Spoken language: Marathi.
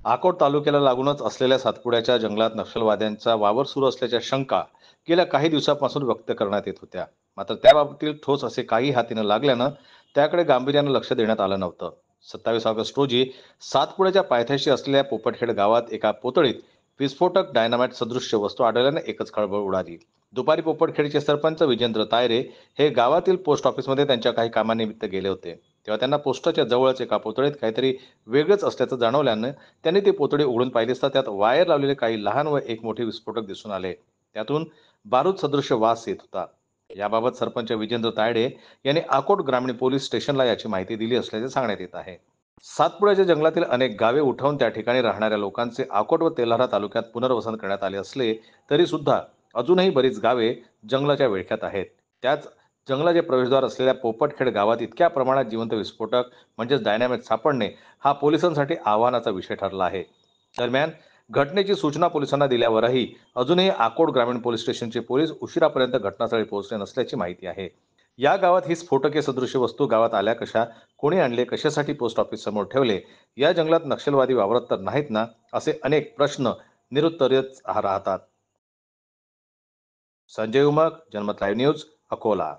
अकोट तालुक्याला लागूनच असलेल्या सातपुड्याच्या जंगलात नक्षलवाद्यांचा वावर सुरू असल्याच्या शंका गेल्या काही दिवसांपासून व्यक्त करण्यात येत होत्या. मात्र त्याबाबतीत ठोस असे काही हाती न लागल्यानं त्याकडे गांभीर्यानं लक्ष देण्यात आलं नव्हतं. 27 ऑगस्ट रोजी सातपुड्याच्या पायथ्याशी असलेल्या पोपटखेड गावात एका पोतळीत विस्फोटक डायनामाइट सदृश्य वस्तू आढळल्यानं एकच खळबळ उडाली. दुपारी पोपटखेडचे सरपंच विजेंद्र तायरे हे गावातील पोस्ट ऑफिसमध्ये त्यांच्या काही कामानिमित्त गेले होते. तेव्हा त्यांना पोस्टाच्या जवळच एका पोतळीत काहीतरी वेगळंच असल्याचं जाणवल्यानं त्यांनी ती पोतळी उघडून पाहिली असता त्यात वायर लावलेले काही लहान व एक मोठे विस्फोटक दिसून आले. त्यातून बारूद सदृश्य वास येत होता. याबाबत सरपंच विजेंद्र तायडे यांनी अकोट ग्रामीण पोलीस स्टेशनला याची माहिती दिली असल्याचे सांगण्यात येत आहे. सातपुड्याच्या जंगलातील अनेक गावे उठवून त्या ठिकाणी राहणाऱ्या लोकांचे अकोट व तेल्हारा तालुक्यात पुनर्वसन करण्यात आले असले तरी सुद्धा अजूनही बरीच गावे जंगलाच्या विळख्यात आहेत. त्याच जंगलाचे प्रवेशद्वार असलेल्या पोपटखेड गावात इतक्या प्रमाणात जिवंत विस्फोटक म्हणजेच डायनामाइट सापडणे हा पोलिसांसाठी आव्हानाचा विषय ठरला आहे. दरम्यान घटनेची सूचना पोलिसांना दिल्यावरही अजूनही अकोट ग्रामीण पोलीस स्टेशनचे पोलीस उशिरापर्यंत घटनास्थळी पोहोचले नसल्याची माहिती आहे. या गावात ही स्फोटके सदृश्य वस्तू गावात आल्या कशा, कोणी आणले, कशासाठी पोस्ट ऑफिस समोर ठेवले, या जंगलात नक्षलवादी वावरत तर नाहीत ना, असे अनेक प्रश्न निरुत्तरच राहतात. संजय उमक, जनमत लाईव्ह न्यूज, अकोला.